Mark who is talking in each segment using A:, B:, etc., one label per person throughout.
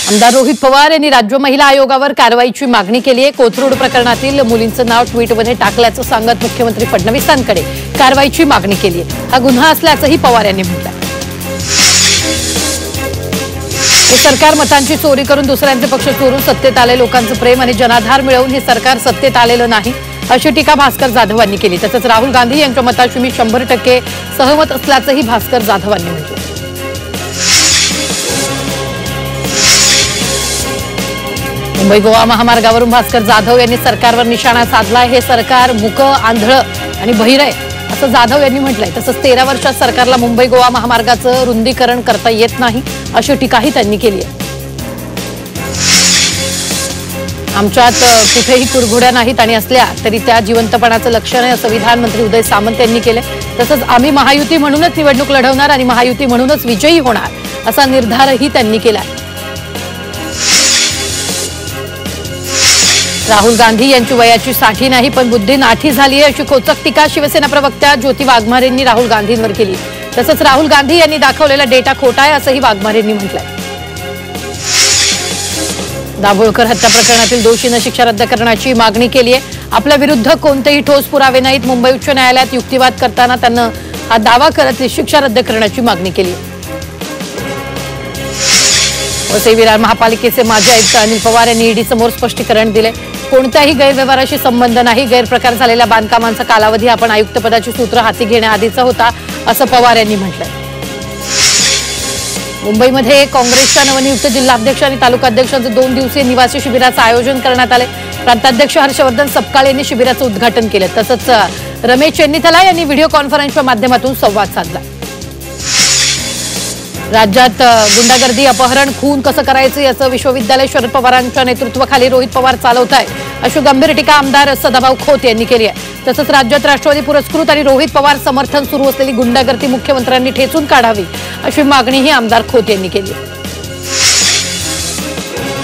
A: आमदार रोहित पवार यांनी राज्य महिला आयोगावर कारवाईची मागणी केली आहे। कोथरूड प्रकरणातील मुलींचं नाव ट्विटमध्ये टाकल्याचं सांगत मुख्यमंत्री फडणवीसांकडे कारवाईची मागणी केली आहे। हा गुन्हा असल्याचंही पवार यांनी म्हटलं। हे सरकार मतांची चोरी करून दुसऱ्यांचे पक्ष चोरून सत्तेत आले, लोकांचं प्रेम आणि जनाधार मिळवून हे सरकार सत्तेत आलेलं नाही अशी टीका भास्कर जाधव यांनी केली। तसंच राहुल गांधी यांच्या मताशी मी 100% सहमत असल्याचंही भास्कर जाधव यांनी म्हटलं। मुंबई गोवा महामार्गावरून भास्कर जाधव यांनी सरकारवर निशाणा साधलाय। हे सरकार मूकं, आंधळं आणि बहिर आहे असं जाधव यांनी म्हटलंय। तसंच 13 वर्षात सरकारला मुंबई गोवा महामार्गाचं रुंदीकरण करता येत नाही अशी टीकाही त्यांनी केली आहे। आमच्यात कुठेही कुरघोड्या नाहीत आणि असल्या तरी त्या जिवंतपणाचं लक्षण आहे असं विधानमंत्री उदय सामंत यांनी केलं। तसंच आम्ही महायुती म्हणूनच निवडणूक लढवणार आणि महायुती म्हणूनच विजयी होणार असा निर्धारही त्यांनी केला। राहुल गांधी यांची वयाची 60 नाही पण बुद्धी नाठी झाली आहे अशी खोचक टीका शिवसेना प्रवक्त्या ज्योती वाघमारेंनी राहुल गांधींवर केली। तसंच राहुल गांधी यांनी दाखवलेला डेटा खोटा आहे असंही वाघमारेंनी म्हटलंय। दाभोळकर हत्या प्रकरणातील दोषींना शिक्षा रद्द करण्याची मागणी केली आहे। आपल्या विरुद्ध कोणतेही ठोस पुरावे नाहीत। मुंबई उच्च न्यायालयात युक्तिवाद करताना त्यांना हा दावा करत शिक्षा रद्द करण्याची मागणी केली आहे। वसई विरार महापालिकेचे माजी आयुक्त अनिल पवार यांनी ईडी समोर स्पष्टीकरण दिले। कोणत्याही गैरव्यवहाराशी संबंध नाही, गैरप्रकार झालेल्या बांधकामांचा कालावधी आपण आयुक्तपदाची सूत्र हाती घेण्याआधीचा होता असं पवार यांनी म्हटलंय। मुंबईमध्ये काँग्रेसच्या नवनियुक्त जिल्हाध्यक्ष आणि तालुकाध्यक्षांचे 2 दिवसीय निवासी शिबिराचं आयोजन करण्यात आले। प्रांताध्यक्ष हर्षवर्धन सपकाळ यांनी शिबिराचं उद्घाटन केलं। तसंच रमेश चेन्नीथला यांनी व्हिडिओ कॉन्फरन्सच्या माध्यमातून संवाद साधला। राज्यात गुंडागर्दी, अपहरण, खून कसं करायचं याचं विश्वविद्यालय शरद पवारांच्या नेतृत्वाखाली रोहित पवार चालवत आहे अशी गंभीर टीका आमदार सदाभाऊ खोत यांनी केली आहे। तसंच राज्यात राष्ट्रवादी पुरस्कृत आणि रोहित पवार समर्थन सुरू असलेली गुंडागर्दी मुख्यमंत्र्यांनी ठेचून काढावी अशी मागणीही आमदार खोत यांनी केली।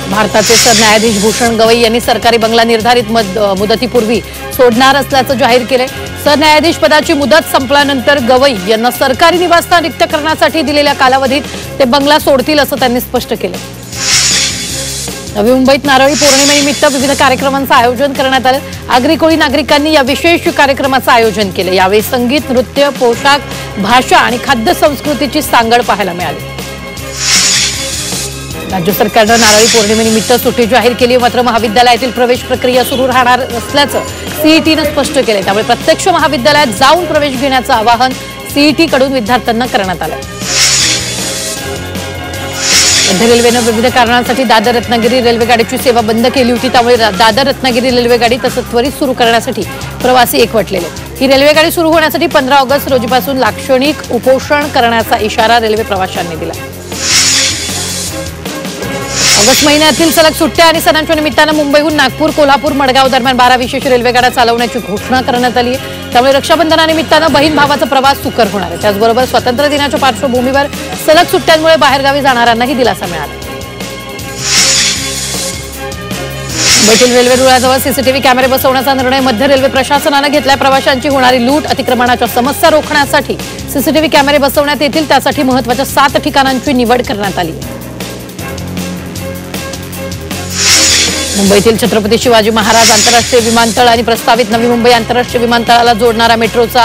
A: भारताचे सरन्यायाधीश भूषण गवई यांनी सरकारी बंगला निर्धारित मुदतीपूर्वी सोडणार असल्याचं जाहीर केलंय। सरन्यायाधीश पदाची मुदत संपल्यानंतर गवई यांना सरकारी निवासस्थान रिक्त करण्यासाठी दिलेल्या कालावधीत ते बंगला सोडतील असं त्यांनी स्पष्ट केलं। नवी मुंबईत नारळी पौर्णिमेनिमित्त विविध कार्यक्रमांचं आयोजन करण्यात आलं। आगरी कोळी नागरिकांनी या विशेष कार्यक्रमाचं आयोजन केलं। यावेळी संगीत, नृत्य, पोशाख, भाषा आणि खाद्य संस्कृतीची सांगड पाहायला मिळाली। राज्य सरकारनं नारळी पौर्णिमेनिमित्त सुट्टी जाहीर केली, मात्र महाविद्यालयातील प्रवेश प्रक्रिया सुरू राहणार असल्याचं सीईटीनं स्पष्ट केलंय। त्यामुळे प्रत्यक्ष महाविद्यालयात जाऊन प्रवेश घेण्याचं आवाहन सीईटी कडून विद्यार्थ्यांना करण्यात आलं। मध्य रेल्वेनं विविध कारणांसाठी दादर रत्नागिरी रेल्वेगाडीची सेवा बंद केली होती। त्यामुळे दादर रत्नागिरी रेल्वेगाडी तसंच त्वरित सुरू करण्यासाठी प्रवासी एकवटलेले। ही रेल्वेगाडी सुरू होण्यासाठी 15 ऑगस्ट रोजीपासून लाक्षणिक उपोषण करण्याचा इशारा रेल्वे प्रवाशांनी दिला। ऑगस्ट महिन्यातील सलग सुट्ट्या आणि सणांच्या निमित्तानं मुंबईहून नागपूर, कोल्हापूर, मडगाव दरम्यान 12 विशेष रेल्वेगाड्या चालवण्याची घोषणा करण्यात आली आहे। त्यामुळे रक्षाबंधनानिमित्तानं बहीण भावाचा प्रवास सुकर होणार आहे। त्याचबरोबर स्वातंत्र्य दिनाच्या पार्श्वभूमीवर सलग सुट्ट्यांमुळे बाहेरगावी जाणाऱ्यांनाही दिलासा मिळाला। मुंबईतील रेल्वे रुळाजवळ सीसीटीव्ही कॅमेरे बसवण्याचा निर्णय मध्य रेल्वे प्रशासनानं घेतलाय। प्रवाशांची होणारी लूट, अतिक्रमणाच्या समस्या रोखण्यासाठी सीसीटीव्ही कॅमेरे बसवण्यात येतील। त्यासाठी महत्त्वाच्या 7 ठिकाणांची निवड करण्यात आली आहे। मुंबईतील छत्रपती शिवाजी महाराज आंतरराष्ट्रीय विमानतळ आणि प्रस्तावित नवी मुंबई आंतरराष्ट्रीय विमानतळाला जोडणारा मेट्रोचा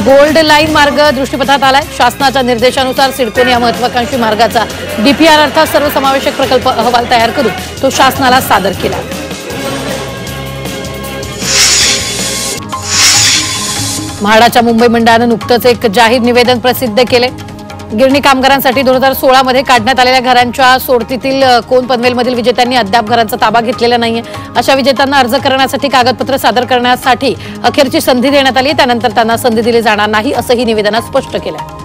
A: गोल्ड लाईन मार्ग दृष्टीपथात आलाय। शासनाच्या निर्देशानुसार सिडकोने या महत्त्वाकांक्षी मार्गाचा डीपीआर अर्थात सर्वसमावेशक प्रकल्प अहवाल तयार करून तो शासनाला सादर केला। म्हाडाच्या मुंबई मंडळानं नुकतंच एक जाहीर निवेदन प्रसिद्ध केले। गिरणी कामगारांसाठी 2016 मध्ये काढण्यात आलेल्या घरांच्या सोडतीतील कोन पनवेलमधील विजेत्यांनी अद्याप घरांचा ताबा घेतलेला नाहीये। अशा विजेत्यांना अर्ज करण्यासाठी कागदपत्र सादर करण्यासाठी अखेरची संधी देण्यात आली। त्यानंतर त्यांना संधी दिली जाणार नाही असंही निवेदनात स्पष्ट केलंय।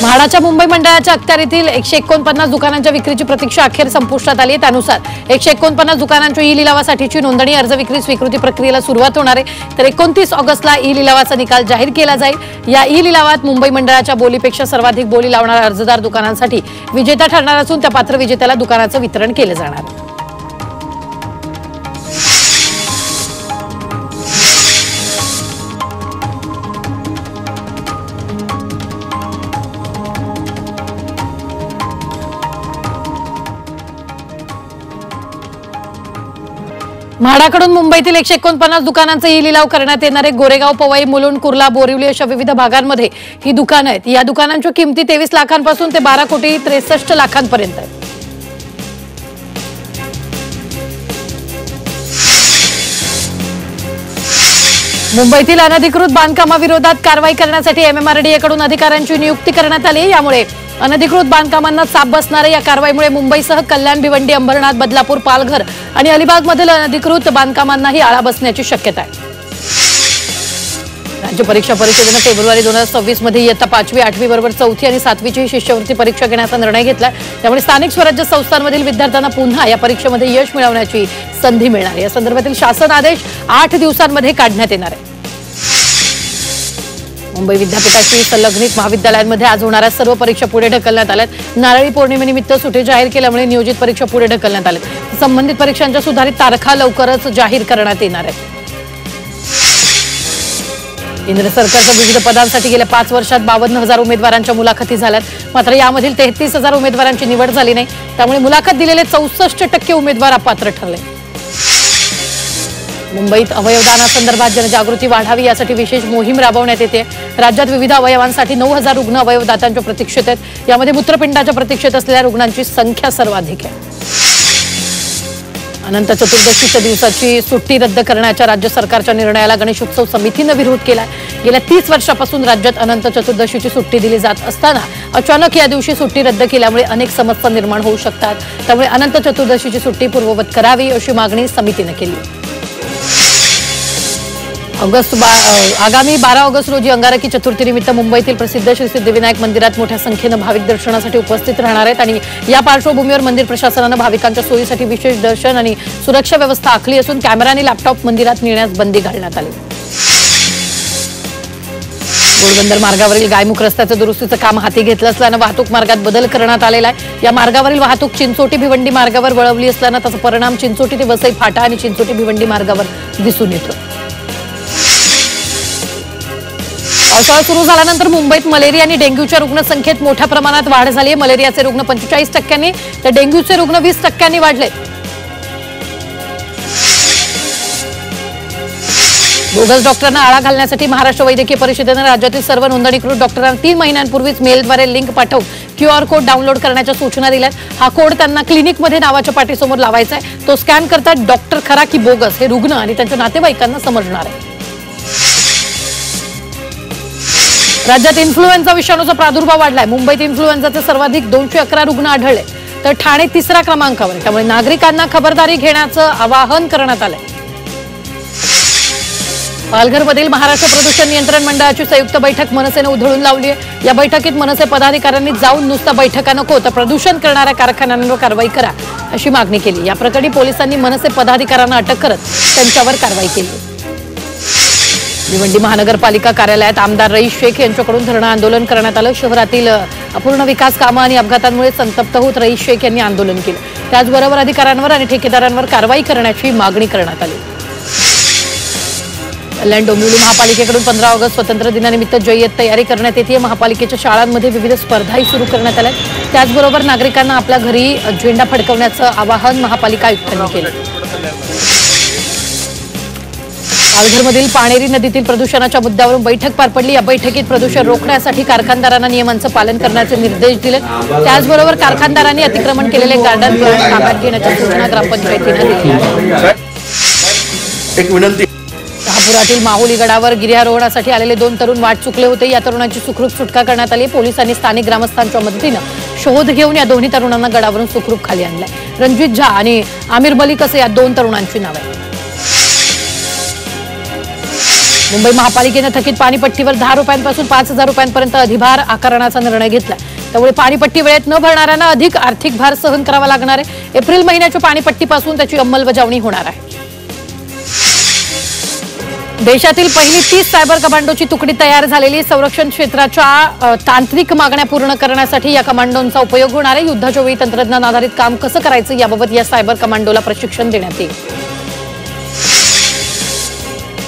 A: म्हाडाच्या मुंबई मंडळाच्या अखत्यारीतील 149 दुकानांच्या विक्रीची प्रतीक्षा अखेर संपुष्टात आली आहे। त्यानुसार 149 दुकानांच्या ई लिलावासाठीची नोंदणी, अर्ज, विक्री, स्वीकृती प्रक्रियेला सुरुवात होणार आहे। तर 29 ऑगस्टला ई लिलावाचा निकाल जाहीर केला जाईल। या ई लिलावात मुंबई मंडळाच्या बोलीपेक्षा सर्वाधिक बोली लावणाऱ्या अर्जदार दुकानांसाठी विजेता ठरणार असून त्या पात्र विजेत्याला दुकानाचं वितरण केलं जाणार आहे। म्हाडाकडून मुंबईतील 149 दुकानांचे ई लिलाव करण्यात येणार आहे। गोरेगाव, पवई, मुलुंड, कुर्ला, बोरिवली अशा विविध भागांमध्ये ही दुकानं आहेत। या दुकानांच्या किमती 23 लाखांपासून ते 12 कोटी 63 लाखांपर्यंत आहेत। मुंबईतील अनधिकृत बांधकामाविरोधात कारवाई करण्यासाठी MMRDA कडून अधिकाऱ्यांची नियुक्ती करण्यात आली। यामुळे अनधिकृत बांधकामांना चाप बसणार आहे। या कारवाईमुळे मुंबईसह कल्याण, भिवंडी, अंबरनाथ, बदलापूर, पालघर आणि अलिबागमधील अनधिकृत बांधकामांनाही आळा बसण्याची शक्यता आहे। राज्य परीक्षा परिषदेने फेब्रुवारी 2026 मध्ये इयत्ता 5वी, 8वी बरोबर 4थी आणि 7वीची शिष्यवृत्ती परीक्षा घेण्याचा निर्णय घेतला। त्यामुळे स्थानिक स्वराज्य संस्थांमधील विद्यार्थ्यांना पुन्हा या परीक्षेमध्ये यश मिळवण्याची संधी मिळणार आहे। या संदर्भातील शासन आदेश 8 दिवसांमध्ये काढण्यात येणार आहे। मुंबई विद्यापीठाशी संलग्नित महाविद्यालयांमध्ये आज होणाऱ्या सर्व परीक्षा पुढे ढकलण्यात आल्यात। नारळी पौर्णिमेनिमित्त सुट्टी जाहीर केल्यामुळे नियोजित परीक्षा पुढे ढकलण्यात आल्यात। संबंधित परीक्षांच्या सुधारित तारखा लवकरच जाहीर करण्यात येणार आहेत। केंद्र सरकारच्या विविध पदांसाठी गेल्या 5 वर्षात 52,000 उमेदवारांच्या मुलाखती झाल्यात। मात्र यामधील 33,000 उमेदवारांची निवड झाली नाही। त्यामुळे मुलाखत दिलेले 64% उमेदवार अपात्र ठरले। मुंबईत अवयवदानासंदर्भात जनजागृती वाढावी यासाठी विशेष मोहीम राबवण्यात येते। राज्यात विविध अवयवांसाठी 9,000 रुग्ण अवयवदात्यांच्या प्रतीक्षेत आहेत। यामध्ये मूत्रपिंडाच्या प्रतीक्षेत असलेल्या रुग्णांची संख्या सर्वाधिक आहे। अनंत चतुर्दशीच्या दिवसाची सुट्टी रद्द करण्याच्या राज्य सरकारच्या निर्णयाला गणेशोत्सव समितीने विरोध केला। गेल्या 30 वर्षापासून राज्यात अनंत चतुर्दशीची सुट्टी दिली जात असताना अचानक या दिवशी सुट्टी रद्द केल्यामुळे अनेक समस्या निर्माण होऊ शकतात। त्यामुळे अनंत चतुर्दशीची सुट्टी पूर्ववत करावी अशी मागणी समितीने केली। आगामी 12 ऑगस्ट रोजी अंगारकी चतुर्थीनिमित्त मुंबईतील प्रसिद्ध श्री सिद्धिविनायक मंदिरात मोठ्या संख्येने भाविक दर्शनासाठी उपस्थित राहणार आहेत आणि या पार्श्वभूमीवर मंदिर प्रशासनाने भाविकांच्या सोयीसाठी विशेष दर्शन आणि सुरक्षा व्यवस्था आखली असून कॅमेरा आणि लॅपटॉप मंदिरात नेण्यास बंदी घालण्यात आली। गोळबंदर मार्गावरील गायमुख रस्त्याचं दुरुस्तीचं काम हाती घेतलं असल्यानं वाहतूक मार्गात बदल करण्यात आलेला आहे। या मार्गावरील वाहतूक चिंचोटी भिवंडी मार्गावर वळवली असल्यानं त्याचा परिणाम चिंचोटी ते वसई फाटा आणि चिंचोटी भिवंडी मार्गावर दिसून येतो। पावसाळा सुरू झाल्यानंतर मुंबईत मलेरिया आणि डेंग्यूच्या रुग्णसंख्येत मोठ्या प्रमाणात वाढ झाली आहे। मलेरियाचे रुग्ण 45%, तर डेंग्यूचे रुग्ण 20% वाढले। बोगस डॉक्टरांना आळा घालण्यासाठी महाराष्ट्र वैद्यकीय परिषदेने राज्यातील सर्व नोंदणीकृत डॉक्टरांना 3 महिन्यांपूर्वीच मेलद्वारे लिंक पाठवून QR कोड डाउनलोड करण्याच्या सूचना दिल्यात। हा कोड त्यांना क्लिनिकमध्ये नावाच्या पाटीसमोर लावायचा आहे। तो स्कॅन करता डॉक्टर खरा की बोगस हे रुग्ण आणि त्यांच्या नातेवाईकांना समजणार आहे। राज्यात इन्फ्लुएन्झा विषाणूचा प्रादुर्भाव वाढलाय। मुंबईत इन्फ्लुएन्झाचे सर्वाधिक 211 रुग्ण आढळले, तर ठाणे 3ऱ्या क्रमांकावर। त्यामुळे नागरिकांना खबरदारी घेण्याचं आवाहन करण्यात आलंय। पालघरमधील महाराष्ट्र प्रदूषण नियंत्रण मंडळाची संयुक्त बैठक मनसेने उधळून लावली आहे। या बैठकीत मनसे पदाधिकाऱ्यांनी जाऊन नुसता बैठका नको तर प्रदूषण करणाऱ्या कारखान्यांवर कारवाई करा अशी मागणी केली। या प्रकरणी पोलिसांनी मनसे पदाधिकाऱ्यांना अटक करत त्यांच्यावर कारवाई केली। भिवंडी महानगरपालिका कार्यालयात आमदार रईस शेख यांच्याकडून धरणं आंदोलन करण्यात आलं। शहरातील अपूर्ण विकास कामं आणि अपघातांमुळे संतप्त होत रईस शेख यांनी आंदोलन केलं। त्याचबरोबर अधिकाऱ्यांवर आणि ठेकेदारांवर कारवाई करण्याची मागणी करण्यात आली। कल्याण डोंबिवली महापालिकेकडून 15 ऑगस्ट स्वातंत्र्य दिनानिमित्त जय्यत तयारी करण्यात येते। महापालिकेच्या शाळांमध्ये विविध स्पर्धाही सुरू करण्यात आल्या। त्याचबरोबर नागरिकांना आपल्या घरी झेंडा फडकवण्याचं आवाहन महापालिका आयुक्तांनी केलं। पालघरमधील पाणेरी नदीतील प्रदूषणाच्या मुद्द्यावरून बैठक पार पडली। या बैठकीत प्रदूषण रोखण्यासाठी कारखानदारांना नियमांचं पालन करण्याचे निर्देश दिले। त्याचबरोबर कारखानदारांनी अतिक्रमण केलेले गार्डन प्लॉट ताब्यात घेण्याच्या सूचना ग्रामपंचायतीने दिल्या आहेत।
B: एक विनंती,
A: शहापुरातील माहुली गडावर गिर्यारोहणासाठी आलेले 2 तरुण वाट चुकले होते। या तरुणांची सुखरूप सुटका करण्यात आली। पोलिसांनी स्थानिक ग्रामस्थांच्या मदतीने शोध घेऊन या दोन्ही तरुणांना गडावरून सुखरूप खाली आणले। रणजित झा आणि आमिर मलिक असे या 2 तरुणांची नावे आहेत। मुंबई महापालिकेने थकीत पाणीपट्टीवर 10 रुपयांपासून 5,000 रुपयांपर्यंत अधिभार आकारण्याचा निर्णय घेतला। त्यामुळे पाणीपट्टी वेळेत न भरणाऱ्यांना अधिक आर्थिक भार सहन करावा लागणार आहे। एप्रिल महिन्याच्या पाणीपट्टीपासून त्याची अंमलबजावणी होणार आहे। देशातील पहिली 30 सायबर कमांडोची तुकडी तयार झालेली। संरक्षण क्षेत्राच्या तांत्रिक मागण्या पूर्ण करण्यासाठी या कमांडोंचा उपयोग होणार आहे। युद्धाच्या वेळी तंत्रज्ञान आधारित काम कसं करायचं याबाबत या सायबर कमांडोला प्रशिक्षण देण्यात येईल।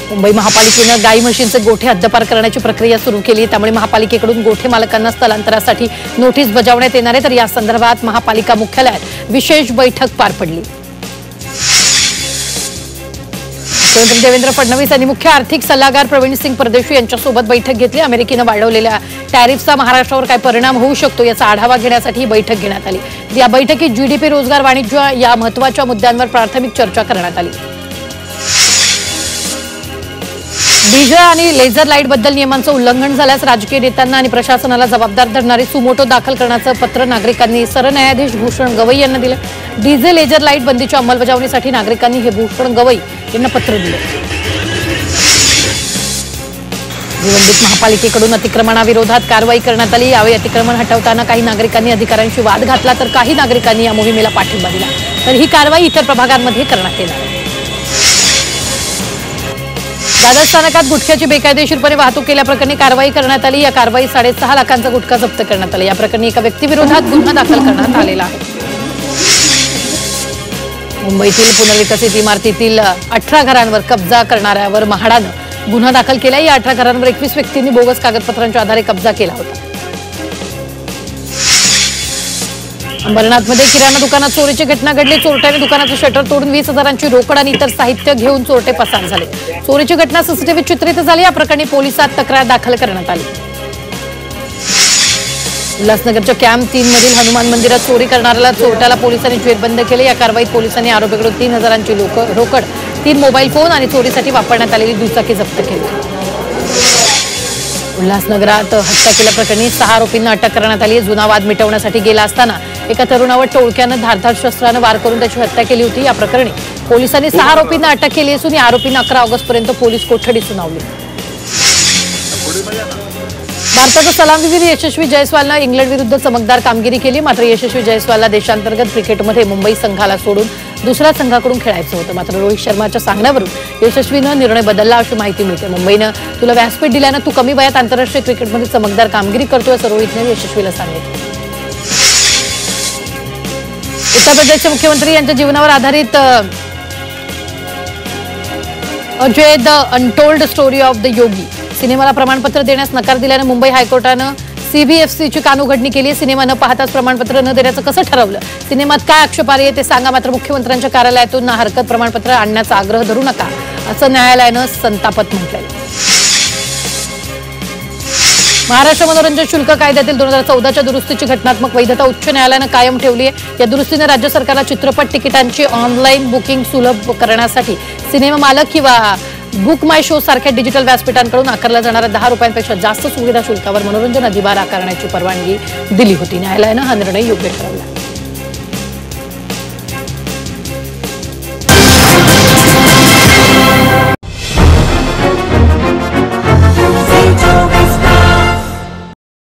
A: मुंबई महापालिकेने गाई म्हशींचे गोठे हद्दपार करण्याची प्रक्रिया सुरू केली। त्यामुळे महापालिकेकडून गोठे मालकांना स्थलांतरासाठी नोटीस बजावण्यात येणार आहे। तर या संदर्भात महापालिका मुख्यालयात विशेष बैठक पार पडली। मुख्यमंत्री देवेंद्र फडणवीस यांनी मुख्य आर्थिक सल्लागार प्रवीण सिंग परदेशी यांच्यासोबत बैठक घेतली। अमेरिकेनं वाढवलेल्या टॅरिफचा महाराष्ट्रावर काय परिणाम होऊ शकतो याचा आढावा घेण्यासाठी ही बैठक घेण्यात आली। या बैठकीत जीडीपी, रोजगार, वाणिज्य या महत्त्वाच्या मुद्द्यांवर प्राथमिक चर्चा करण्यात आली। डीजे आणि लेझर लाईट बद्दल नियमांचं उल्लंघन झाल्यास राजकीय नेत्यांना आणि प्रशासनाला जबाबदार धरणारे सुमोटो दाखल करण्याचं पत्र नागरिकांनी सरन्यायाधीश भूषण गवई यांना दिलं। डीजे, लेझर लाईट बंदीच्या अंमलबजावणीसाठी नागरिकांनी हे भूषण गवई यांना पत्र दिलं। निवडणूक महापालिकेकडून अतिक्रमणाविरोधात कारवाई करण्यात आली। यावेळी अतिक्रमण हटवताना काही नागरिकांनी अधिकाऱ्यांशी वाद घातला तर काही नागरिकांनी या मोहिमेला पाठिंबा दिला। तर ही कारवाई इतर प्रभागांमध्ये करण्यात येणार आहे। दादर स्थानकात गुटख्याची बेकायदेशीरपणे वाहतूक केल्याप्रकरणी कारवाई करण्यात आली। या कारवाईत 6.5 लाखांचा गुटखा जप्त करण्यात आला। या प्रकरणी एका व्यक्तीविरोधात गुन्हा दाखल करण्यात आलेला आहे। मुंबईतील पुनर्विकसित इमारतीतील 18 घरांवर कब्जा करणाऱ्यावर म्हाडानं गुन्हा दाखल केला। या 18 घरांवर 21 व्यक्तींनी बोगस कागदपत्रांच्या आधारे कब्जा केला होता। अंबरनाथमध्ये किराणा दुकानात चोरीची घटना घडली। चोरट्याने दुकानाचं शटर तोडून 20,000ची रोकड आणि इतर साहित्य घेऊन चोरटे पसार झाले। चोरीची घटना सीसीटीव्ही चित्रित झाली। या प्रकरणी पोलिसात तक्रार दाखल करण्यात आली। उल्हासनगरच्या कॅम्प 3 मधील हनुमान मंदिरात चोरी करणाऱ्याला चोरट्याला पोलिसांनी जेरबंद केले। या कारवाईत पोलिसांनी आरोपीकडून 3,000ची रोकड, 3 मोबाईल फोन आणि चोरीसाठी वापरण्यात आलेली दुचाकी जप्त केली। उल्हासनगरात हत्या केल्याप्रकरणी 6 आरोपींना अटक करण्यात आली। जुना वाद मिटवण्यासाठी गेला असताना एका तरुणावर टोळक्यानं धारदार शस्त्रानं वार करून त्याची हत्या केली होती। या प्रकरणी पोलिसांनी 6 आरोपींना अटक केली असून या आरोपींना 11 ऑगस्टपर्यंत पोलीस कोठडी सुनावली। भारताचा सलामीवीर यशस्वी जयस्वालनं इंग्लंड विरुद्ध चमकदार कामगिरी केली। मात्र यशस्वी जयस्वालला देशांतर्गत क्रिकेटमध्ये मुंबई संघाला सोडून दुसऱ्या संघाकडून खेळायचं होतं। मात्र रोहित शर्माच्या सांगण्यावरून यशस्वीनं निर्णय बदलला अशी माहिती मिळते। मुंबईनं तुला व्यासपीठ दिल्यानं तू कमी वयात आंतरराष्ट्रीय क्रिकेटमध्ये चमकदार कामगिरी करतोय असं रोहितने यशस्वीला सांगितलं। उत्तर प्रदेशचे मुख्यमंत्री यांच्या जीवनावर आधारित Ajay the untold story of the Yogi सिनेमाला प्रमाणपत्र देण्यास नकार दिल्यानं मुंबई हायकोर्टानं सीबीएफसीची कानउघडणी केली। सिनेमा न पाहताच प्रमाणपत्र न देण्याचं कसं ठरवलं? सिनेमात काय आक्षेपार्ह आहे ते सांगा, मात्र मुख्यमंत्र्यांच्या कार्यालयातून ना हरकत प्रमाणपत्र आणण्याचा आग्रह धरू नका असं न्यायालयानं संतापत म्हटलंय। महाराष्ट्र मनोरंजन शुल्क कायद्यातील 2014च्या दुरुस्तीची घटनात्मक वैधता उच्च न्यायालयानं कायम ठेवली आहे। या दुरुस्तीने राज्य सरकारला चित्रपट तिकिटांची ऑनलाईन बुकिंग सुलभ करण्यासाठी सिनेमा मालक किंवा बुक माय शो सारख्या डिजिटल व्यासपीठांकडून आकारला जाणारा 10 रुपयांपेक्षा जास्त सुविधा शुल्कावर मनोरंजन अधिभार आकारण्याची परवानगी दिली होती। न्यायालयानं हा निर्णय योग्य ठरवला।